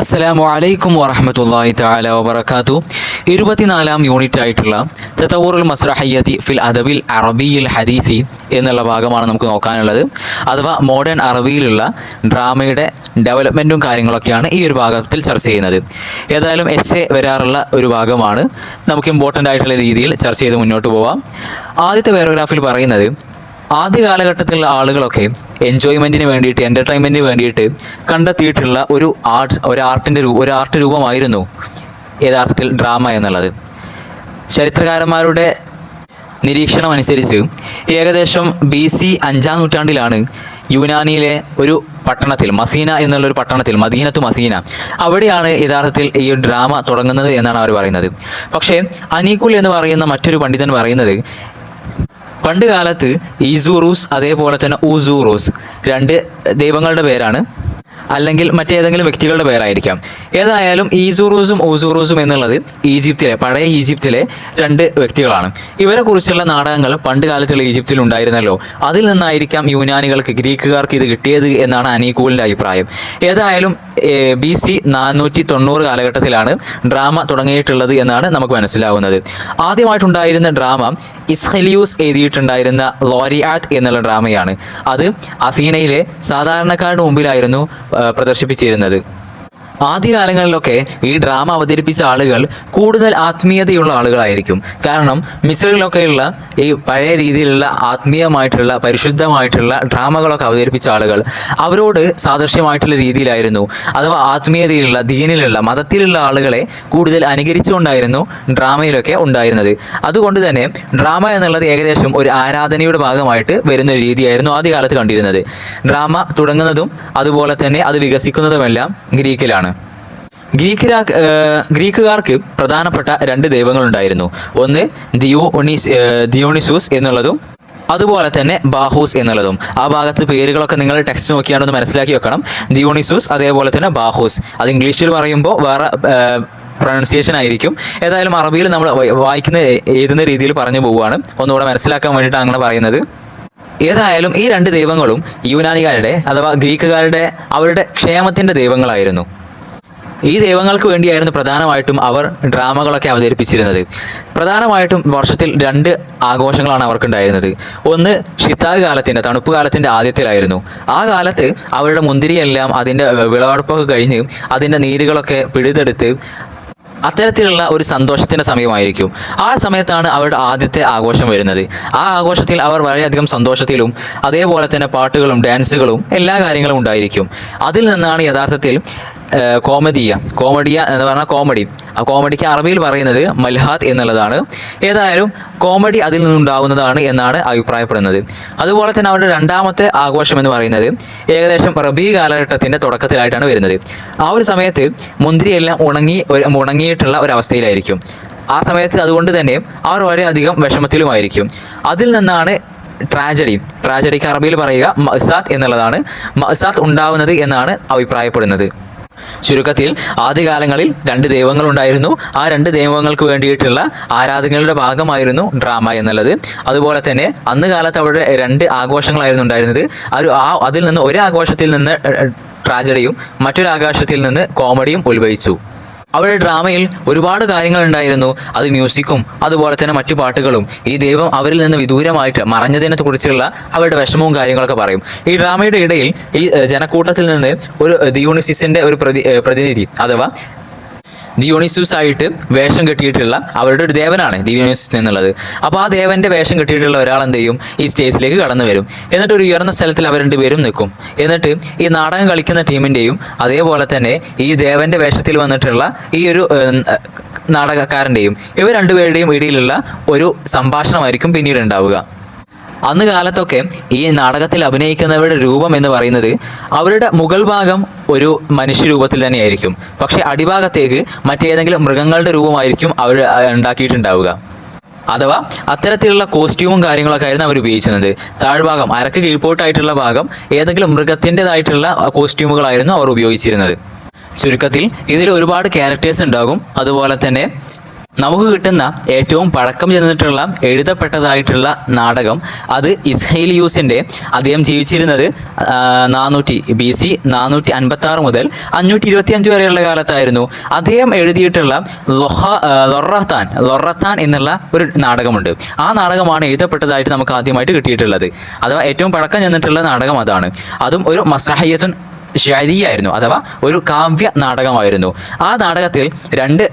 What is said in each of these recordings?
അസ്സലാമു അലൈക്കും വറഹ്മത്തുള്ളാഹി തആല വബറകാതു. 24-ാം യൂണിറ്റ് ആയിട്ടുള്ള തതവ്വുറുൽ മസ്റഹിയ്യതി ഫിൽ അദബിൽ അറബിയിൽ ഹദീസി എന്നുള്ള ഭാഗമാണ് നമുക്ക് നോക്കാനുള്ളത്. അഥവാ മോഡേൺ അറബിയിലുള്ള ഡ്രാമയുടെ ഡെവലപ്മെൻറ്റും കാര്യങ്ങളൊക്കെയാണ് ഈ ഒരു ഭാഗത്തിൽ ചർച്ച ചെയ്യുന്നത്. ഏതായാലും എസ്സേ വരാറുള്ള ഒരു ഭാഗമാണ്. നമുക്ക് ഇമ്പോർട്ടൻ്റ് ആയിട്ടുള്ള രീതിയിൽ ചർച്ച ചെയ്ത് മുന്നോട്ട് പോവാം. ആദ്യത്തെ പാരഗ്രാഫിൽ പറയുന്നത്, ആദ്യ കാലഘട്ടത്തിലുള്ള ആളുകളൊക്കെ എൻജോയ്മെൻറ്റിന് വേണ്ടിയിട്ട്, എൻ്റർടൈൻമെൻറ്റിന് വേണ്ടിയിട്ട് കണ്ടെത്തിയിട്ടുള്ള ഒരു ആർട്ട് രൂപമായിരുന്നു യഥാർത്ഥത്തിൽ ഡ്രാമ എന്നുള്ളത്. ചരിത്രകാരന്മാരുടെ നിരീക്ഷണം അനുസരിച്ച് ഏകദേശം BC 5-ാം നൂറ്റാണ്ടിലാണ് യുനാനിയിലെ ഒരു പട്ടണത്തിൽ, മസീന എന്നുള്ളൊരു പട്ടണത്തിൽ, മദീനത്തു മസീന, അവിടെയാണ് യഥാർത്ഥത്തിൽ ഈ ഡ്രാമ തുടങ്ങുന്നത് എന്നാണ് അവർ പറയുന്നത്. പക്ഷേ അനീകുൽ എന്ന് പറയുന്ന മറ്റൊരു പണ്ഡിതൻ പറയുന്നത്, പണ്ട് കാലത്ത് ഈസൂറൂസ് അതേപോലെ തന്നെ ഊസൂറൂസ് രണ്ട് ദൈവങ്ങളുടെ പേരാണ്, അല്ലെങ്കിൽ മറ്റേതെങ്കിലും വ്യക്തികളുടെ പേരായിരിക്കാം. ഏതായാലും ഈസൂറൂസും ഊസൂറൂസും എന്നുള്ളത് പഴയ ഈജിപ്തിലെ രണ്ട് വ്യക്തികളാണ്. ഇവരെ കുറിച്ചുള്ള നാടകങ്ങൾ പണ്ട് കാലത്തുള്ള ഈജിപ്തിൽ ഉണ്ടായിരുന്നല്ലോ, അതിൽ നിന്നായിരിക്കാം യുനാനികൾക്ക്, ഗ്രീക്കുകാർക്ക് ഇത് കിട്ടിയത് എന്നാണ് അനീകൂലിൻ്റെ അഭിപ്രായം. ഏതായാലും BC 490 കാലഘട്ടത്തിലാണ് ഡ്രാമ തുടങ്ങിയിട്ടുള്ളത് എന്നാണ് നമുക്ക് മനസ്സിലാവുന്നത്. ആദ്യമായിട്ടുണ്ടായിരുന്ന ഡ്രാമ ഇസ്ഖലിയൂസ് എഴുതിയിട്ടുണ്ടായിരുന്ന ലോരിയാത്ത് എന്നുള്ള ഡ്രാമയാണ്. അത് അസീനയിലെ സാധാരണക്കാരുടെ മുമ്പിലായിരുന്നു പ്രദർശിപ്പിച്ചിരുന്നത്. ആദ്യകാലങ്ങളിലൊക്കെ ഈ ഡ്രാമ അവതരിപ്പിച്ച ആളുകൾ കൂടുതൽ ആത്മീയതയുള്ള ആളുകളായിരിക്കും. കാരണം മിസ്രിലൊക്കെയുള്ള ഈ പഴയ രീതിയിലുള്ള ആത്മീയമായിട്ടുള്ള, പരിശുദ്ധമായിട്ടുള്ള ഡ്രാമകളൊക്കെ അവതരിപ്പിച്ച ആളുകൾ അവരോട് സാദൃശ്യമായിട്ടുള്ള രീതിയിലായിരുന്നു, അഥവാ ആത്മീയതയിലുള്ള, ദീനിലുള്ള, മതത്തിലുള്ള ആളുകളെ കൂടുതൽ അനുകരിച്ചുകൊണ്ടായിരുന്നു ഡ്രാമയിലൊക്കെ ഉണ്ടായിരുന്നത്. അതുകൊണ്ട് തന്നെ ഡ്രാമ എന്നുള്ളത് ഏകദേശം ഒരു ആരാധനയുടെ ഭാഗമായിട്ട് വരുന്ന ഒരു രീതിയായിരുന്നു ആദ്യകാലത്ത് കണ്ടിരുന്നത്. ഡ്രാമ തുടങ്ങുന്നതും അതുപോലെ തന്നെ അത് വികസിക്കുന്നതുമെല്ലാം ഗ്രീക്കിലാണ്. ഗ്രീക്കുകാർക്ക് പ്രധാനപ്പെട്ട രണ്ട് ദൈവങ്ങളുണ്ടായിരുന്നു. ഒന്ന് ദിയോണിസൂസ് എന്നുള്ളതും അതുപോലെ തന്നെ ബാഹൂസ് എന്നുള്ളതും. ആ ഭാഗത്ത് പേരുകളൊക്കെ നിങ്ങൾ ടെക്സ്റ്റ് നോക്കിയാണൊന്ന് മനസ്സിലാക്കി വെക്കണം. ദിയോണിസൂസ് അതേപോലെ തന്നെ ബാഹൂസ്. അത് ഇംഗ്ലീഷിൽ പറയുമ്പോൾ വേറെ പ്രൊനൗൺസിയേഷൻ ആയിരിക്കും. ഏതായാലും അറബിയിൽ നമ്മൾ എഴുതുന്ന രീതിയിൽ പറഞ്ഞു പോവുകയാണ്, ഒന്നുകൂടെ മനസ്സിലാക്കാൻ വേണ്ടിയിട്ടാണ് അങ്ങനെ പറയുന്നത്. ഏതായാലും ഈ രണ്ട് ദൈവങ്ങളും യുനാനികാരുടെ അഥവാ ഗ്രീക്കുകാരുടെ അവരുടെ ക്ഷേമത്തിൻ്റെ ദൈവങ്ങളായിരുന്നു. ഈ ദൈവങ്ങൾക്ക് വേണ്ടിയായിരുന്നു പ്രധാനമായിട്ടും അവർ ഡ്രാമകളൊക്കെ അവതരിപ്പിച്ചിരുന്നത്. പ്രധാനമായിട്ടും വർഷത്തിൽ 2 ആഘോഷങ്ങളാണ് അവർക്കുണ്ടായിരുന്നത്. ഒന്ന് ശിതാഗ് കാലത്തിൻ്റെ, തണുപ്പ് കാലത്തിൻ്റെ ആദ്യത്തിലായിരുന്നു. ആ കാലത്ത് അവരുടെ മുന്തിരിയെല്ലാം അതിൻ്റെ വിളവെടുപ്പൊക്കെ കഴിഞ്ഞ് അതിൻ്റെ നീരുകളൊക്കെ പിഴുതെടുത്ത് അത്തരത്തിലുള്ള ഒരു സന്തോഷത്തിൻ്റെ സമയമായിരിക്കും. ആ സമയത്താണ് അവരുടെ ആദ്യത്തെ ആഘോഷം വരുന്നത്. ആ ആഘോഷത്തിൽ അവർ വളരെയധികം സന്തോഷത്തിലും അതേപോലെ തന്നെ പാട്ടുകളും ഡാൻസുകളും എല്ലാ കാര്യങ്ങളും ഉണ്ടായിരിക്കും. അതിൽ നിന്നാണ് യഥാർത്ഥത്തിൽ കോമഡിയ എന്ന് പറഞ്ഞാൽ കോമഡി. ആ കോമഡിക്ക് അറബിയിൽ പറയുന്നത് മൽഹാത്ത് എന്നുള്ളതാണ്. ഏതായാലും കോമഡി അതിൽ നിന്നുണ്ടാവുന്നതാണ് എന്നാണ് അഭിപ്രായപ്പെടുന്നത്. അതുപോലെ തന്നെ അവരുടെ രണ്ടാമത്തെ ആഘോഷം എന്ന് പറയുന്നത് ഏകദേശം റബീ കാലഘട്ടത്തിൻ്റെ തുടക്കത്തിലായിട്ടാണ് വരുന്നത്. ആ ഒരു സമയത്ത് മുന്തിരിയെല്ലാം ഉണങ്ങിയിട്ടുള്ള ഒരവസ്ഥയിലായിരിക്കും. ആ സമയത്ത് അതുകൊണ്ട് തന്നെ അവർ വളരെയധികം വിഷമത്തിലുമായിരിക്കും. അതിൽ നിന്നാണ് ട്രാജഡിക്ക് അറബിയിൽ പറയുക മഅസാത്ത് എന്നുള്ളതാണ്. മഅസാത്ത് ഉണ്ടാവുന്നത് എന്നാണ് അഭിപ്രായപ്പെടുന്നത്. ചുരുക്കത്തിൽ ആദ്യകാലങ്ങളിൽ 2 ദൈവങ്ങളുണ്ടായിരുന്നു. ആ 2 ദൈവങ്ങൾക്ക് വേണ്ടിയിട്ടുള്ള ആരാധനകളുടെ ഭാഗമായിരുന്നു ഡ്രാമ എന്നുള്ളത്. അതുപോലെ തന്നെ അന്ന് കാലത്ത് അവിടെ 2 ആഘോഷങ്ങളായിരുന്നു ഉണ്ടായിരുന്നത്. അതിൽ നിന്ന് ഒരു ആഘോഷത്തിൽ നിന്ന് ട്രാജഡിയും മറ്റൊരു ആഘോഷത്തിൽ നിന്ന് കോമഡിയും ഉത്ഭവിച്ചു. അവരുടെ ഡ്രാമയിൽ ഒരുപാട് കാര്യങ്ങൾ ഉണ്ടായിരുന്നു. അത് മ്യൂസിക്കും അതുപോലെ തന്നെ മറ്റു പാട്ടുകളും. ഈ ദൈവം അവരിൽ നിന്ന് വിദൂരമായിട്ട് മറഞ്ഞതിനെ കുറിച്ചുള്ള അവരുടെ വിഷമവും കാര്യങ്ങളൊക്കെ പറയും. ഈ ഡ്രാമയുടെ ഇടയിൽ ഈ ജനക്കൂട്ടത്തിൽ നിന്ന് ഒരു ദിയോണിസിസിൻ്റെ ഒരു പ്രതിനിധി അഥവാ ദിയോണിസൂസ് ആയിട്ട് വേഷം കെട്ടിയിട്ടുള്ള അവരുടെ ഒരു ദേവനാണ് ദിയോണിസൂസ് എന്നുള്ളത്. അപ്പോൾ ആ ദേവൻ്റെ വേഷം കെട്ടിയിട്ടുള്ള ഒരാൾ എന്ത് ചെയ്യും, ഈ സ്റ്റേജിലേക്ക് കടന്നു വരും. എന്നിട്ട് ഒരു ഉയർന്ന സ്ഥലത്തിൽ അവർ 2 പേരും നിൽക്കും. എന്നിട്ട് ഈ നാടകം കളിക്കുന്ന ടീമിൻ്റെയും അതേപോലെ തന്നെ ഈ ദേവൻ്റെ വേഷത്തിൽ വന്നിട്ടുള്ള ഈ ഒരു നാടകക്കാരൻ്റെയും ഇവർ 2 പേരുടെയും ഇടയിലുള്ള ഒരു സംഭാഷണമായിരിക്കും പിന്നീട് ഉണ്ടാവുക. അന്ന് കാലത്തൊക്കെ ഈ നാടകത്തിൽ അഭിനയിക്കുന്നവരുടെ രൂപം എന്ന് പറയുന്നത് അവരുടെ മുകൾ ഭാഗം ഒരു മനുഷ്യരൂപത്തിൽ തന്നെയായിരിക്കും. പക്ഷേ അടിഭാഗത്തേക്ക് മറ്റേതെങ്കിലും മൃഗങ്ങളുടെ രൂപമായിരിക്കും അവർ ഉണ്ടാക്കിയിട്ടുണ്ടാവുക. അഥവാ അത്തരത്തിലുള്ള കോസ്റ്റ്യൂമും കാര്യങ്ങളൊക്കെ ആയിരുന്നു അവർ ഉപയോഗിച്ചിരുന്നത്. താഴ്ഭാഗം, അരക്ക് കീഴ്പോട്ടായിട്ടുള്ള ഭാഗം ഏതെങ്കിലും മൃഗത്തിൻ്റെതായിട്ടുള്ള കോസ്റ്റ്യൂമുകളായിരുന്നു അവർ ഉപയോഗിച്ചിരുന്നത്. ചുരുക്കത്തിൽ ഇതിൽ ഒരുപാട് ക്യാരക്ടേഴ്സ് ഉണ്ടാകും. അതുപോലെ തന്നെ നമുക്ക് കിട്ടുന്ന ഏറ്റവും പഴക്കം ചെന്നിട്ടുള്ള എഴുതപ്പെട്ടതായിട്ടുള്ള നാടകം അത് ഇസ്ഹൈലിയൂസിൻ്റെ, അദ്ദേഹം ജീവിച്ചിരുന്നത് 400 BC 456 മുതൽ 525 വരെയുള്ള കാലത്തായിരുന്നു. അദ്ദേഹം എഴുതിയിട്ടുള്ള ലൊറത്താൻ എന്നുള്ള ഒരു നാടകമുണ്ട്. ആ നാടകമാണ് എഴുതപ്പെട്ടതായിട്ട് നമുക്ക് ആദ്യമായിട്ട് കിട്ടിയിട്ടുള്ളത്. അഥവാ ഏറ്റവും പഴക്കം ചെന്നിട്ടുള്ള നാടകം അതാണ്. അതും ഒരു മസ്രഹയ്യത്തുൻ ഷരിയായിരുന്നു, അഥവാ ഒരു കാവ്യ നാടകമായിരുന്നു. ആ നാടകത്തിൽ 2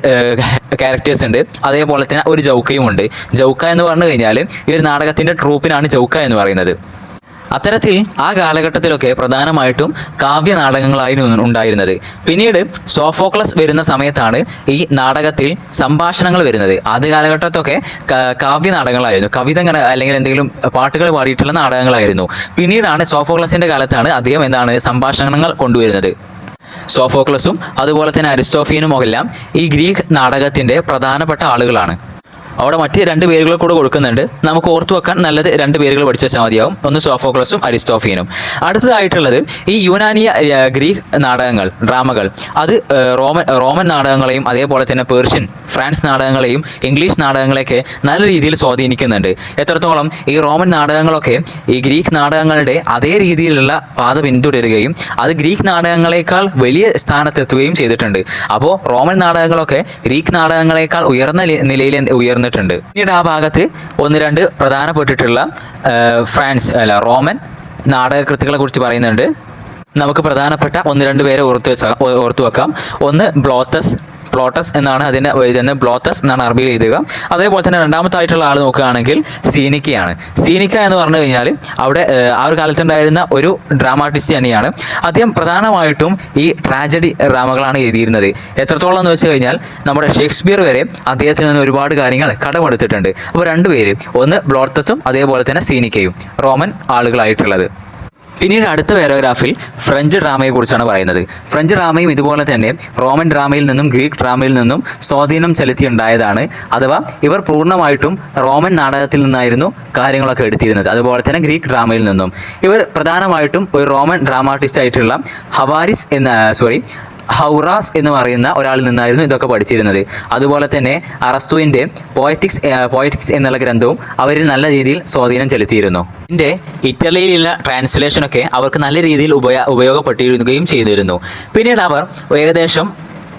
ക്യാരക്ടേഴ്സ് ഉണ്ട്, അതേപോലെ തന്നെ ഒരു ജൗക്കയും ഉണ്ട്. ജൗക്ക എന്ന് പറഞ്ഞു കഴിഞ്ഞാൽ ഈ ഒരു നാടകത്തിൻ്റെ ട്രൂപ്പിനാണ് ജൗക്ക എന്ന് പറയുന്നത്. അത്തരത്തിൽ ആ കാലഘട്ടത്തിലൊക്കെ പ്രധാനമായിട്ടും കാവ്യ നാടകങ്ങളായിരുന്നു ഉണ്ടായിരുന്നത്. പിന്നീട് സോഫോക്ലസ് വരുന്ന സമയത്താണ് ഈ നാടകത്തിൽ സംഭാഷണങ്ങൾ വരുന്നത്. ആദ്യ കാലഘട്ടത്തൊക്കെ കാവ്യ നാടകങ്ങളായിരുന്നു, കവിത അല്ലെങ്കിൽ എന്തെങ്കിലും പാട്ടുകൾ പാടിയിട്ടുള്ള നാടകങ്ങളായിരുന്നു. പിന്നീടാണ് സോഫോക്ലസിൻ്റെ കാലത്താണ് അദ്ദേഹം സംഭാഷണങ്ങൾ കൊണ്ടുവരുന്നത്. സോഫോക്ലസും അതുപോലെ തന്നെ അരിസ്റ്റോഫീനും എല്ലാം ഈ ഗ്രീക്ക് നാടകത്തിൻ്റെ പ്രധാനപ്പെട്ട ആളുകളാണ്. അവിടെ മറ്റ് 2 പേരുകൾ കൂടെ കൊടുക്കുന്നുണ്ട്. നമുക്ക് ഓർത്തു വെക്കാൻ നല്ലത് 2 പേരുകൾ പഠിച്ചു വെച്ചാൽ മതിയാവും. ഒന്ന് സോഫോക്ലസും അരിസ്റ്റോഫീനും. അടുത്തതായിട്ടുള്ളത് ഈ യുനാനിയ ഗ്രീക്ക് നാടകങ്ങൾ, ഡ്രാമകൾ. അത് റോമൻ നാടകങ്ങളെയും അതേപോലെ തന്നെ പേർഷ്യൻ, ഫ്രാൻസ് നാടകങ്ങളെയും ഇംഗ്ലീഷ് നാടകങ്ങളെയൊക്കെ നല്ല രീതിയിൽ സ്വാധീനിക്കുന്നുണ്ട്. എത്രത്തോളം ഈ റോമൻ നാടകങ്ങളൊക്കെ ഈ ഗ്രീക്ക് നാടകങ്ങളുടെ അതേ രീതിയിലുള്ള പാത പിന്തുടരുകയും അത് ഗ്രീക്ക് നാടകങ്ങളെക്കാൾ വലിയ സ്ഥാനത്തെത്തുകയും ചെയ്തിട്ടുണ്ട്. അപ്പോൾ റോമൻ നാടകങ്ങളൊക്കെ ഗ്രീക്ക് നാടകങ്ങളെക്കാൾ ഉയർന്ന നിലയിൽ ഉയർന്നിട്ടുണ്ട്. പിന്നീട് ആ ഭാഗത്ത് 1-2 പ്രധാനപ്പെട്ടിട്ടുള്ള റോമൻ നാടകകൃത്തുക്കളെ കുറിച്ച് പറയുന്നുണ്ട്. നമുക്ക് പ്രധാനപ്പെട്ട 1-2 പേരെ ഓർത്തു വെക്കാം. ഒന്ന് പ്ലോട്ടസ് എന്നാണ് അതിനെ എഴുതുന്നത്. ബ്ലോത്തസ് എന്നാണ് അറബിയിൽ എഴുതുക. അതേപോലെ തന്നെ രണ്ടാമത്തായിട്ടുള്ള ആൾ നോക്കുകയാണെങ്കിൽ സീനിക്കയാണ്. സീനിക്ക എന്ന് പറഞ്ഞു കഴിഞ്ഞാൽ അവിടെ ആ ഒരു കാലത്തുണ്ടായിരുന്ന ഒരു ഡ്രാമാറ്റിസ്റ്റ് തന്നെയാണ്. അദ്ദേഹം പ്രധാനമായിട്ടും ഈ ട്രാജഡി ഡ്രാമകളാണ് എഴുതിയിരുന്നത്. എത്രത്തോളം എന്ന് വെച്ച് കഴിഞ്ഞാൽ നമ്മുടെ ഷേക്സ്പിയർ വരെ അദ്ദേഹത്തിൽ നിന്ന് ഒരുപാട് കാര്യങ്ങൾ കടമെടുത്തിട്ടുണ്ട്. അപ്പോൾ 2 പേര്, ഒന്ന് ബ്ലോത്തസും അതേപോലെ തന്നെ സീനിക്കയും, റോമൻ ആളുകളായിട്ടുള്ളത്. പിന്നീട് അടുത്ത പാരഗ്രാഫിൽ ഫ്രഞ്ച് ഡ്രാമയെക്കുറിച്ചാണ് പറയുന്നത്. ഫ്രഞ്ച് ഡ്രാമയും ഇതുപോലെ തന്നെ റോമൻ ഡ്രാമയിൽ നിന്നും ഗ്രീക്ക് ഡ്രാമയിൽ നിന്നും സ്വാധീനം ചെലുത്തിയുണ്ടായതാണ്. അഥവാ ഇവർ പൂർണ്ണമായിട്ടും റോമൻ നാടകത്തിൽ നിന്നായിരുന്നു കാര്യങ്ങളൊക്കെ എടുത്തിരുന്നത്, അതുപോലെ തന്നെ ഗ്രീക്ക് ഡ്രാമയിൽ നിന്നും. ഇവർ പ്രധാനമായിട്ടും ഒരു റോമൻ ഡ്രാമാറ്റിസ്റ്റ് ആയിട്ടുള്ള ഹൗറാസ് എന്ന് പറയുന്ന ഒരാളിൽ നിന്നായിരുന്നു ഇതൊക്കെ പഠിച്ചിരുന്നത്. അതുപോലെ തന്നെ അറസ്തുവിൻ്റെ പോയറ്റിക്സ് എന്നുള്ള ഗ്രന്ഥവും അവരിൽ നല്ല രീതിയിൽ സ്വാധീനം ചെലുത്തിയിരുന്നു. ഇതിൻ്റെ ഇറ്റലിയിലുള്ള ട്രാൻസ്ലേഷനൊക്കെ അവർക്ക് നല്ല രീതിയിൽ ഉപയോഗപ്പെട്ടിരുകയും ചെയ്തിരുന്നു. പിന്നീട് അവർ ഏകദേശം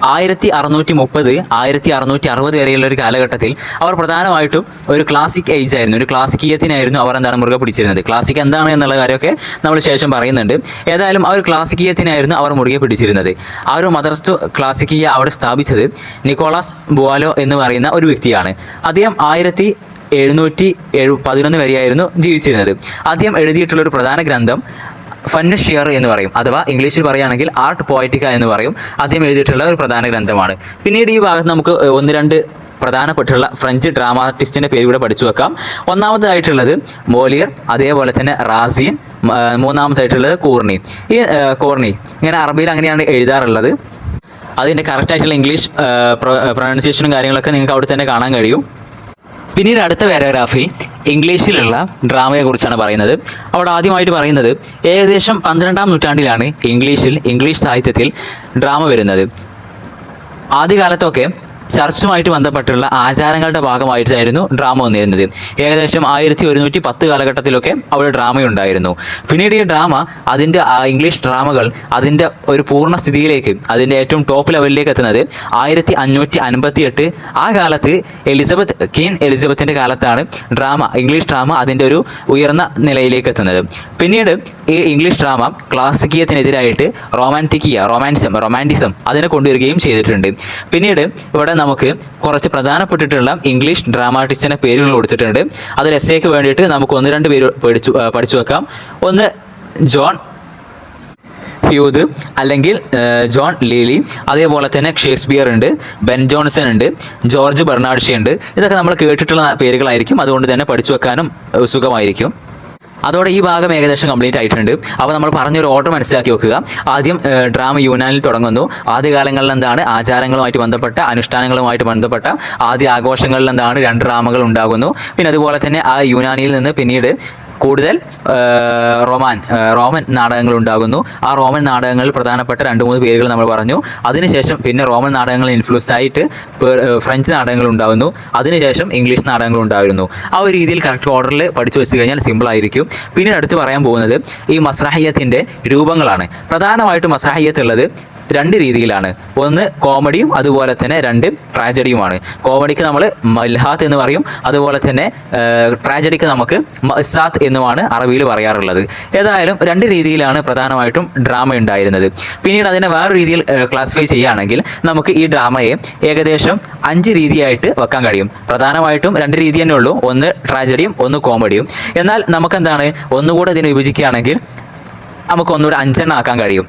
1630 1660 വരെയുള്ള ഒരു കാലഘട്ടത്തിൽ അവർ പ്രധാനമായിട്ടും ഒരു ക്ലാസിക് ഏജ് ആയിരുന്നു, ഒരു ക്ലാസിക്കീയത്തിനായിരുന്നു അവർ മുറുകെ പിടിച്ചിരുന്നത്. ക്ലാസിക് എന്താണ് എന്നുള്ള കാര്യമൊക്കെ നമ്മൾ ശേഷം പറയുന്നുണ്ട്. ഏതായാലും ആ ഒരു ക്ലാസിക്കീയത്തിനായിരുന്നു അവർ മുറുകെ പിടിച്ചിരുന്നത്. ആ ഒരു മദർസ്തു ക്ലാസിക്കീയ അവിടെ സ്ഥാപിച്ചത് നിക്കോളാസ് ബുവാലോ എന്ന് പറയുന്ന ഒരു വ്യക്തിയാണ്. അദ്ദേഹം 1711 വരെയായിരുന്നു ജീവിച്ചിരുന്നത്. അദ്ദേഹം എഴുതിയിട്ടുള്ളൊരു പ്രധാന ഗ്രന്ഥം ഫന്നുഷിയർ എന്ന് പറയും, അഥവാ ഇംഗ്ലീഷിൽ പറയുകയാണെങ്കിൽ ആർട്ട് പോയറ്റിക്ക എന്ന് പറയും. അദ്ദേഹം എഴുതിയിട്ടുള്ള ഒരു പ്രധാന ഗ്രന്ഥമാണ്. പിന്നീട് ഈ ഭാഗത്ത് നമുക്ക് 1-2 പ്രധാനപ്പെട്ടുള്ള ഫ്രഞ്ച് ഡ്രാമാറ്റിസ്റ്റിൻ്റെ പേര് കൂടെ പഠിച്ചു വെക്കാം. ഒന്നാമതായിട്ടുള്ളത് മോലിയർ, അതേപോലെ തന്നെ റാസിൻ, മൂന്നാമതായിട്ടുള്ളത് കോർണി. ഈ കോർണി ഇങ്ങനെ അറബിയിൽ അങ്ങനെയാണ് എഴുതാറുള്ളത്. അതിൻ്റെ കറക്റ്റായിട്ടുള്ള ഇംഗ്ലീഷ് പ്രൊനൗൺസിയേഷനും കാര്യങ്ങളൊക്കെ നിങ്ങൾക്ക് അവിടെ തന്നെ കാണാൻ കഴിയും. പിന്നീട് അടുത്ത പാരഗ്രാഫിൽ ഇംഗ്ലീഷിലുള്ള ഡ്രാമയെക്കുറിച്ചാണ് പറയുന്നത്. അവിടെ ആദ്യമായിട്ട് പറയുന്നത് ഏകദേശം 12-ാം നൂറ്റാണ്ടിലാണ് ഇംഗ്ലീഷ് സാഹിത്യത്തിൽ ഡ്രാമ വരുന്നത്. ആദ്യകാലത്തൊക്കെ ചർച്ചുമായിട്ട് ബന്ധപ്പെട്ടുള്ള ആചാരങ്ങളുടെ ഭാഗമായിട്ടായിരുന്നു ഡ്രാമ വന്നിരുന്നത്. ഏകദേശം 1110 കാലഘട്ടത്തിലൊക്കെ അവിടെ ഡ്രാമയുണ്ടായിരുന്നു. പിന്നീട് ഈ ഡ്രാമ ഇംഗ്ലീഷ് ഡ്രാമകൾ അതിൻ്റെ ഒരു പൂർണ്ണ സ്ഥിതിയിലേക്ക്, അതിൻ്റെ ഏറ്റവും ടോപ്പ് ലെവലിലേക്ക് എത്തുന്നത് 1558 ആ കാലത്ത് എലിസബത്തിൻ്റെ കാലത്താണ് ഇംഗ്ലീഷ് ഡ്രാമ അതിൻ്റെ ഒരു ഉയർന്ന നിലയിലേക്ക് എത്തുന്നത്. പിന്നീട് ഈ ഇംഗ്ലീഷ് ഡ്രാമ ക്ലാസിക്കീയത്തിനെതിരായിട്ട് റൊമാൻറ്റിസം അതിനെ കൊണ്ടുവരികയും ചെയ്തിട്ടുണ്ട്. പിന്നീട് ഇവിടെ നമുക്ക് കുറച്ച് പ്രധാനപ്പെട്ടിട്ടുള്ള ഇംഗ്ലീഷ് ഡ്രാമാറ്റിസ്റ്റിൻ്റെ പേരുകൾ കൊടുത്തിട്ടുണ്ട്. അതിൽ എസ്സേക്ക് വേണ്ടിയിട്ട് നമുക്ക് 1-2 പേര് പഠിച്ചു വെക്കാം. ഒന്ന് ജോൺ ഹ്യൂത് അല്ലെങ്കിൽ ജോൺ ലീലി, അതേപോലെ തന്നെ ഷേക്സ്പിയർ ഉണ്ട്, ബെൻ ജോൺസൺ ഉണ്ട്, ജോർജ് ബെർണാഡ് ഷേ ഉണ്ട്. ഇതൊക്കെ നമ്മൾ കേട്ടിട്ടുള്ള പേരുകളായിരിക്കും, അതുകൊണ്ട് തന്നെ പഠിച്ചു വെക്കാനും സുഖമായിരിക്കും. അതോടെ ഈ ഭാഗം ഏകദേശം കംപ്ലീറ്റ് ആയിട്ടുണ്ട്. അപ്പോൾ നമ്മൾ പറഞ്ഞൊരു ഓർഡർ മനസ്സിലാക്കി വെക്കുക. ആദ്യം ഡ്രാമ യൂനാനിൽ തുടങ്ങുന്നു. ആദ്യകാലങ്ങളിൽ എന്താണ് ആചാരങ്ങളുമായിട്ട് ബന്ധപ്പെട്ട, അനുഷ്ഠാനങ്ങളുമായിട്ട് ബന്ധപ്പെട്ട ആദ്യ ആഘോഷങ്ങളിൽ എന്താണ് 2 ഡ്രാമകൾ ഉണ്ടാകുന്നു. പിന്നെ അതുപോലെ തന്നെ ആ യൂനാനിയിൽ നിന്ന് പിന്നീട് കൂടുതൽ റോമൻ നാടകങ്ങൾ ഉണ്ടാകുന്നു. ആ റോമൻ നാടകങ്ങളിൽ പ്രധാനപ്പെട്ട 2-3 പേരുകൾ നമ്മൾ പറഞ്ഞു. അതിനുശേഷം പിന്നെ റോമൻ നാടകങ്ങൾ ഇൻഫ്ലുവൻസ് ആയിട്ട് ഫ്രഞ്ച് നാടകങ്ങൾ ഉണ്ടാകുന്നു. അതിനുശേഷം ഇംഗ്ലീഷ് നാടകങ്ങൾ ഉണ്ടായിരുന്നു. ആ ഒരു രീതിയിൽ കറക്റ്റ് ഓർഡറിൽ പഠിച്ചു വെച്ച് കഴിഞ്ഞാൽ സിമ്പിൾ ആയിരിക്കും. പിന്നീട് അടുത്ത് പറയാൻ പോകുന്നത് ഈ മസ്രഹിയത്തിൻ്റെ രൂപങ്ങളാണ്. പ്രധാനമായിട്ടും മസ്രഹിയത്ത് ഉള്ളത് 2 രീതിയിലാണ്. ഒന്ന് കോമഡിയും അതുപോലെ തന്നെ 2 ട്രാജഡിയുമാണ്. കോമഡിക്ക് നമ്മൾ മൽഹാത്ത് എന്ന് പറയും, അതുപോലെ തന്നെ ട്രാജഡിക്ക് നമുക്ക് മസാത്ത് എന്നുമാണ് അറബിയിൽ പറയാറുള്ളത്. ഏതായാലും 2 രീതിയിലാണ് പ്രധാനമായിട്ടും ഡ്രാമ ഉണ്ടായിരുന്നത്. പിന്നീട് അതിനെ വേറൊരു രീതിയിൽ ക്ലാസിഫൈ ചെയ്യുകയാണെങ്കിൽ നമുക്ക് ഈ ഡ്രാമയെ ഏകദേശം 5 രീതിയായിട്ട് വെക്കാൻ കഴിയും. പ്രധാനമായിട്ടും 2 രീതി തന്നെ ഉള്ളൂ, ഒന്ന് ട്രാജഡിയും ഒന്ന് കോമഡിയും. എന്നാൽ നമുക്കെന്താണ് ഒന്നുകൂടെ ഇതിനെ വിഭജിക്കുകയാണെങ്കിൽ നമുക്ക് ഒന്നുകൂടെ 5 ആക്കാൻ കഴിയും.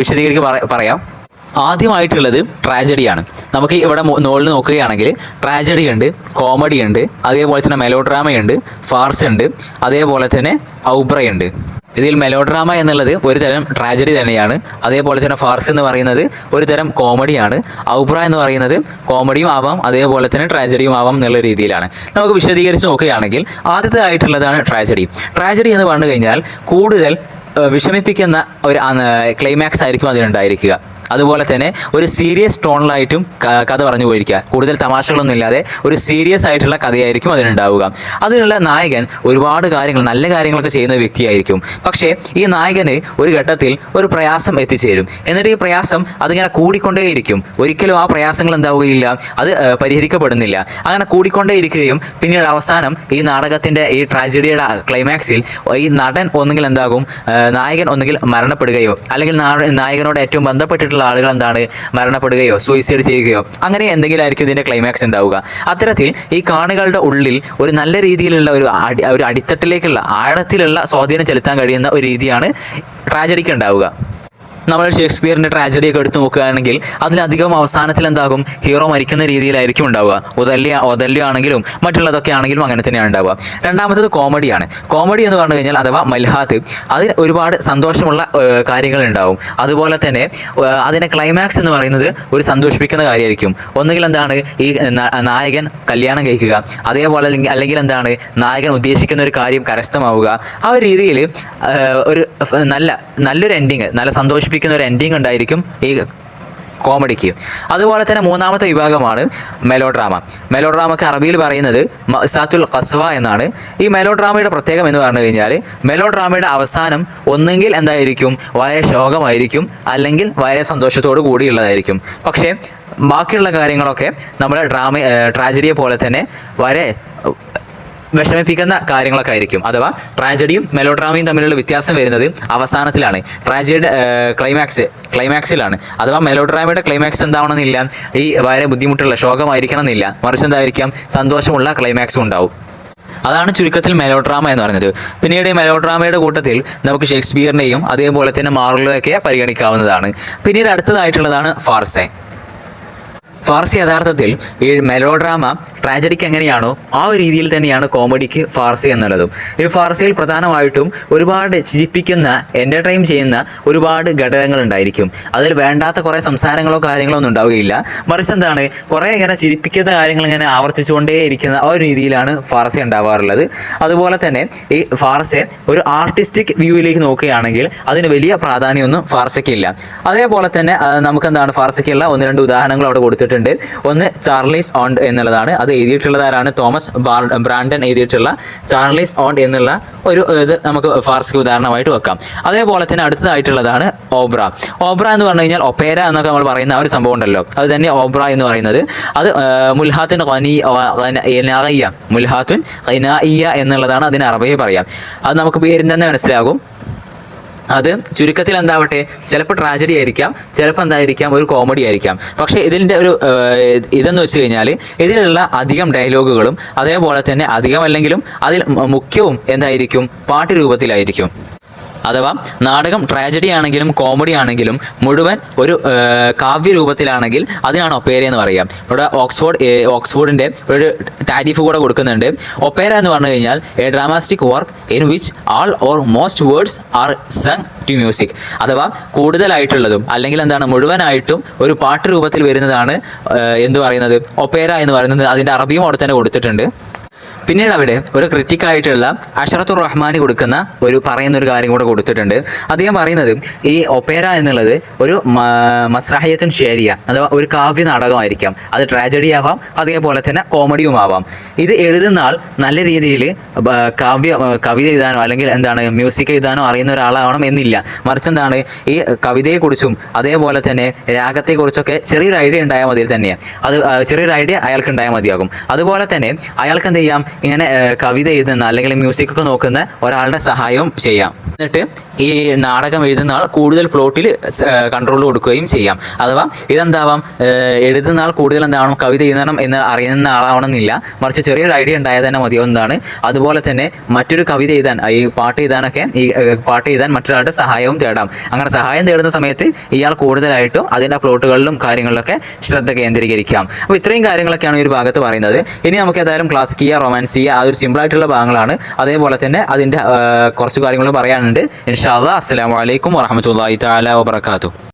വിശദീകരിച്ച് പറയാം. ആദ്യമായിട്ടുള്ളത് ട്രാജഡിയാണ്. നമുക്ക് ഇവിടെ മുകളിൽ നോക്കുകയാണെങ്കിൽ ട്രാജഡി ഉണ്ട്, കോമഡി ഉണ്ട്, അതേപോലെ തന്നെ മെലോഡ്രാമയുണ്ട്, ഫാർസ് ഉണ്ട്, അതേപോലെ തന്നെ ഔബ്രയുണ്ട്. ഇതിൽ മെലോഡ്രാമ എന്നുള്ളത് ഒരു തരം ട്രാജഡി തന്നെയാണ്. അതേപോലെ തന്നെ ഫാർസ് എന്ന് പറയുന്നത് ഒരു തരം കോമഡിയാണ്. ഔബ്ര എന്ന് പറയുന്നത് കോമഡിയും ആവാം, അതേപോലെ തന്നെ ട്രാജഡിയും ആവാം എന്നുള്ള രീതിയിലാണ്. നമുക്ക് വിശദീകരിച്ച് നോക്കുകയാണെങ്കിൽ ആദ്യത്തേതായിട്ടുള്ളതാണ് ട്രാജഡി. ട്രാജഡി എന്ന് പറഞ്ഞു കഴിഞ്ഞാൽ കൂടുതൽ വിഷമിപ്പിക്കുന്ന ഒരു ക്ലൈമാക്സ് ആയിരിക്കും അതിനുണ്ടായിരിക്കുക. അതുപോലെ തന്നെ ഒരു സീരിയസ് ടോണിലായിട്ടും കഥ പറഞ്ഞു പോയിരിക്കുക. കൂടുതൽ തമാശകളൊന്നും ഇല്ലാതെ ഒരു സീരിയസ് ആയിട്ടുള്ള കഥയായിരിക്കും അതിനുണ്ടാവുക. അതിനുള്ള നായകൻ ഒരുപാട് കാര്യങ്ങൾ, നല്ല കാര്യങ്ങളൊക്കെ ചെയ്യുന്ന വ്യക്തിയായിരിക്കും. പക്ഷേ ഈ നായകന് ഒരു ഘട്ടത്തിൽ ഒരു പ്രയാസം എത്തിച്ചേരും. എന്നിട്ട് ഈ പ്രയാസം അതിങ്ങനെ കൂടിക്കൊണ്ടേയിരിക്കും. ഒരിക്കലും ആ പ്രയാസങ്ങൾ എന്താവുകയില്ല, അത് പരിഹരിക്കപ്പെടുന്നില്ല. അങ്ങനെ കൂടിക്കൊണ്ടേയിരിക്കുകയും പിന്നീട് അവസാനം ഈ നാടകത്തിൻ്റെ ഈ ട്രാജഡിയുടെ ക്ലൈമാക്സിൽ ഈ നടൻ ഒന്നുകിൽ എന്താകും, നായകൻ ഒന്നുകിൽ മരണപ്പെടുകയോ അല്ലെങ്കിൽ നായകനോട് ഏറ്റവും ബന്ധപ്പെട്ടിട്ടുള്ള ആളുകൾ എന്താണ് മരണപ്പെടുകയോ സൂയിസൈഡ് ചെയ്യുകയോ അങ്ങനെ എന്തെങ്കിലും ആയിരിക്കും ഇതിൻ്റെ ക്ലൈമാക്സ് ഉണ്ടാവുക. അത്തരത്തിൽ ഈ കാണികളുടെ ഉള്ളിൽ ഒരു നല്ല രീതിയിലുള്ള ഒരു അടിത്തട്ടിലേക്കുള്ള ആഴത്തിലുള്ള സ്വാധീനം ചെലുത്താൻ കഴിയുന്ന ഒരു രീതിയാണ് ട്രാജഡിക്ക് ഉണ്ടാവുക. നമ്മൾ ഷേക്സ്പിയറിൻ്റെ ട്രാജഡിയൊക്കെ എടുത്ത് നോക്കുകയാണെങ്കിൽ അതിലധികം അവസാനത്തിൽ എന്താകും, ഹീറോ മരിക്കുന്ന രീതിയിലായിരിക്കും ഉണ്ടാവുക. ഒതല്യ ആണെങ്കിലും മറ്റുള്ളതൊക്കെ ആണെങ്കിലും അങ്ങനെ തന്നെയാണ് ഉണ്ടാവുക. രണ്ടാമത്തത് കോമഡിയാണ്. കോമഡി എന്ന് പറഞ്ഞു കഴിഞ്ഞാൽ അഥവാ മൽഹാത്ത്, അതിന് ഒരുപാട് സന്തോഷമുള്ള കാര്യങ്ങൾ ഉണ്ടാവും. അതുപോലെ തന്നെ അതിൻ്റെ ക്ലൈമാക്സ് എന്ന് പറയുന്നത് ഒരു സന്തോഷിപ്പിക്കുന്ന കാര്യമായിരിക്കും. ഒന്നുകിൽ എന്താണ് ഈ നായകൻ കല്യാണം കഴിക്കുക, അതേപോലെ അല്ലെങ്കിൽ എന്താണ് നായകൻ ഉദ്ദേശിക്കുന്ന ഒരു കാര്യം കരസ്ഥമാവുക. ആ ഒരു രീതിയിൽ ഒരു നല്ലൊരു എൻഡിങ്, നല്ല സന്തോഷിപ്പിക്കുന്ന ഒരു എൻഡിങ് ഉണ്ടായിരിക്കും ഈ കോമഡിക്ക്. അതുപോലെ തന്നെ മൂന്നാമത്തെ വിഭാഗമാണ് മെലോഡ്രാമ. മെലോഡ്രാമക്ക് അറബിയിൽ പറയുന്നത് മസാത്തുൽ ഖസ്വ എന്നാണ്. ഈ മെലോഡ്രാമയുടെ പ്രത്യേകം എന്ന് പറഞ്ഞു കഴിഞ്ഞാൽ മെലോഡ്രാമയുടെ അവസാനം ഒന്നെങ്കിൽ എന്തായിരിക്കും, വളരെ ശോകമായിരിക്കും, അല്ലെങ്കിൽ വളരെ സന്തോഷത്തോടു കൂടിയുള്ളതായിരിക്കും. പക്ഷേ ബാക്കിയുള്ള കാര്യങ്ങളൊക്കെ നമ്മുടെ ട്രാജഡിയെ പോലെ തന്നെ വളരെ വിഷമിപ്പിക്കുന്ന കാര്യങ്ങളൊക്കെ ആയിരിക്കും. അഥവാ ട്രാജഡിയും മെലോഡ്രാമയും തമ്മിലുള്ള വ്യത്യാസം വരുന്നത് അവസാനത്തിലാണ്. ട്രാജഡിയുടെ ക്ലൈമാക്സിലാണ്. അഥവാ മെലോഡ്രാമയുടെ ക്ലൈമാക്സ് എന്താവണമെന്നില്ല, ഈ വളരെ ബുദ്ധിമുട്ടുള്ള ശോകമായിരിക്കണം എന്നില്ല, മറിച്ച് എന്തായിരിക്കാം, സന്തോഷമുള്ള ക്ലൈമാക്സും ഉണ്ടാവും. അതാണ് ചുരുക്കത്തിൽ മെലോഡ്രാമ എന്ന് പറയുന്നത്. പിന്നീട് മെലോഡ്രാമയുടെ കൂട്ടത്തിൽ നമുക്ക് ഷേക്സ്പിയറിനെയും അതേപോലെ തന്നെ മാർലോയൊക്കെ പരിഗണിക്കാവുന്നതാണ്. പിന്നീട് അടുത്തതായിട്ടുള്ളതാണ് ഫാർസെ. ഫാർസി യഥാർത്ഥത്തിൽ ഈ മെലോഡ്രാമ ട്രാജഡിക്ക് എങ്ങനെയാണോ ആ ഒരു രീതിയിൽ തന്നെയാണ് കോമഡിക്ക് ഫാർസി എന്നുള്ളതും. ഈ ഫാർസിയിൽ പ്രധാനമായിട്ടും ഒരുപാട് ചിരിപ്പിക്കുന്ന, എൻ്റർടൈൻ ചെയ്യുന്ന ഒരുപാട് ഘടകങ്ങൾ ഉണ്ടായിരിക്കും. അതിൽ വേണ്ടാത്ത കുറേ സംസാരങ്ങളോ കാര്യങ്ങളോ ഒന്നും ഉണ്ടാവുകയില്ല. മറിച്ച് എന്താണ്, കുറേ ഇങ്ങനെ ചിരിപ്പിക്കുന്ന കാര്യങ്ങൾ ഇങ്ങനെ ആവർത്തിച്ചുകൊണ്ടേയിരിക്കുന്ന ആ ഒരു രീതിയിലാണ് ഫാർസി ഉണ്ടാവാറുള്ളത്. അതുപോലെ തന്നെ ഈ ഫാർസെ ഒരു ആർട്ടിസ്റ്റിക് വ്യൂവിലേക്ക് നോക്കുകയാണെങ്കിൽ അതിന് വലിയ പ്രാധാന്യമൊന്നും ഫാർസയ്ക്കില്ല. അതേപോലെ തന്നെ നമുക്കെന്താണ് ഫാർസയ്ക്കുള്ള 1-2 ഉദാഹരണങ്ങൾ അവിടെ കൊടുത്തിട്ടുണ്ട്. ഒന്ന് ചാർലീസ് ഓണ്ട് എന്നുള്ളതാണ്. അത് എഴുതിയിട്ടുള്ളത് ആരാണ്? തോമസ് ബ്രാൻഡൻ എഴുതിയിട്ടുള്ള ചാർലീസ് ഓണ്ട് എന്നുള്ള ഒരു ഇത് നമുക്ക് ഫാർസി ഉദാഹരണമായിട്ട് വെക്കാം. അതേപോലെ തന്നെ അടുത്തതായിട്ടുള്ളതാണ് ഓബ്ര. ഓബ്ര എന്ന് പറഞ്ഞു കഴിഞ്ഞാൽ ഒപ്പേര എന്നൊക്കെ നമ്മൾ പറയുന്ന ആ ഒരു സംഭവം ഉണ്ടല്ലോ, അത് തന്നെ ഓബ്ര എന്ന് പറയുന്നത്. അത് മുൽഹാത്തുൻ ഖനാഇയ്യ എന്നുള്ളതാണ് അതിന് അറബിയിൽ പറയാം. അത് നമുക്ക് പേരിൽ തന്നെ മനസ്സിലാകും. അത് ചുരുക്കത്തിൽ എന്താവട്ടെ, ചിലപ്പോൾ ട്രാജഡി ആയിരിക്കാം, ചിലപ്പോൾ എന്തായിരിക്കാം ഒരു കോമഡി ആയിരിക്കാം. പക്ഷേ ഇതിൻ്റെ ഒരു ഇതെന്ന് വെച്ച് കഴിഞ്ഞാൽ ഇതിലുള്ള അധികം ഡയലോഗുകളും അതേപോലെ തന്നെ അധികമല്ലെങ്കിലും അതിൽ മുഖ്യവും എന്തായിരിക്കും, പാട്ട് രൂപത്തിലായിരിക്കും. അഥവാ നാടകം ട്രാജഡി ആണെങ്കിലും കോമഡി ആണെങ്കിലും മുഴുവൻ ഒരു കാവ്യരൂപത്തിലാണെങ്കിൽ അതിനാണ് ഒപ്പേര എന്ന് പറയാം. ഇവിടെ ഓക്സ്ഫോർഡിൻ്റെ ഒരു താരിഫ് കൂടെ കൊടുക്കുന്നുണ്ട്. ഒപ്പേര എന്ന് പറഞ്ഞു കഴിഞ്ഞാൽ a dramatic work in which all or most words are sung to music. അഥവാ കൂടുതലായിട്ടുള്ളതും അല്ലെങ്കിൽ എന്താണ് മുഴുവനായിട്ടും ഒരു പാട്ട് രൂപത്തിൽ വരുന്നതാണ് എന്ത് പറയുന്നത്, ഒപ്പേര എന്ന് പറയുന്നത്. അതിൻ്റെ അറബിയും അവിടെ തന്നെ കൊടുത്തിട്ടുണ്ട്. പിന്നീട് അവിടെ ഒരു ക്രിറ്റിക്കായിട്ടുള്ള അഷറത്തുർ റഹ്മാനി കൊടുക്കുന്ന പറയുന്ന ഒരു കാര്യം കൂടെ കൊടുത്തിട്ടുണ്ട്. അദ്ദേഹം പറയുന്നത് ഈ ഒപ്പേര എന്നുള്ളത് ഒരു മസ്രഹിയത്തുൻ ഷേരിയ അഥവാ ഒരു കാവ്യ നാടകമായിരിക്കാം. അത് ട്രാജഡി ആവാം, അതേപോലെ തന്നെ കോമഡിയും ആവാം. ഇത് എഴുതുന്ന ആൾ നല്ല രീതിയിൽ കവിത എഴുതാനോ അല്ലെങ്കിൽ മ്യൂസിക് എഴുതാനോ അറിയുന്ന ഒരാളാവണം എന്നില്ല. മറിച്ച് ഈ കവിതയെക്കുറിച്ചും അതേപോലെ തന്നെ രാഗത്തെക്കുറിച്ചൊക്കെ ചെറിയൊരു ഐഡിയ ഉണ്ടായാൽ മതി തന്നെയാണ്. അത് ചെറിയൊരു ഐഡിയ അയാൾക്ക് ഉണ്ടായാൽ മതിയാകും. അതുപോലെ തന്നെ അയാൾക്ക് എന്ത് ചെയ്യാം, ഇങ്ങനെ കവിത എഴുതുന്ന അല്ലെങ്കിൽ മ്യൂസിക് ഒക്കെ നോക്കുന്ന ഒരാളുടെ സഹായവും ചെയ്യാം. എന്നിട്ട് ഈ നാടകം എഴുതുന്ന ആൾ കൂടുതൽ പ്ലോട്ടിൽ കൺട്രോൾ കൊടുക്കുകയും ചെയ്യാം. അഥവാ ഇതെന്താവാം, എഴുതുന്ന ആൾ കൂടുതൽ കവിത എഴുതണം എന്ന് അറിയുന്ന ആളാവണമെന്നില്ല, മറിച്ച് ചെറിയൊരു ഐഡിയ ഉണ്ടായാൽ തന്നെ മതിയാവുന്നതാണ്. അതുപോലെ തന്നെ മറ്റൊരു കവിത എഴുതാൻ, ഈ പാട്ട് എഴുതാൻ മറ്റൊരാളുടെ സഹായവും തേടാം. അങ്ങനെ സഹായം തേടുന്ന സമയത്ത് ഇയാൾ കൂടുതലായിട്ടും അതിൻ്റെ പ്ലോട്ടുകളിലും കാര്യങ്ങളിലൊക്കെ ശ്രദ്ധ കേന്ദ്രീകരിക്കാം. അപ്പോൾ ഇത്രയും കാര്യങ്ങളൊക്കെയാണ് ഈ ഒരു ഭാഗത്ത് പറയുന്നത്. ഇനി നമുക്ക് ഏതായാലും ക്ലാസിക്കിയ, റൊമാൻസിയ ആ ഒരു സിമ്പിളായിട്ടുള്ള ഭാഗങ്ങളാണ്. അതേപോലെ തന്നെ അതിൻ്റെ കുറച്ച് കാര്യങ്ങൾ പറയാനുണ്ട്. ഇൻഷാ അല്ലാഹ്. അസ്സലാമു അലൈക്കും വറഹ്മത്തുള്ളാഹി തആല വബറകാതുഹു.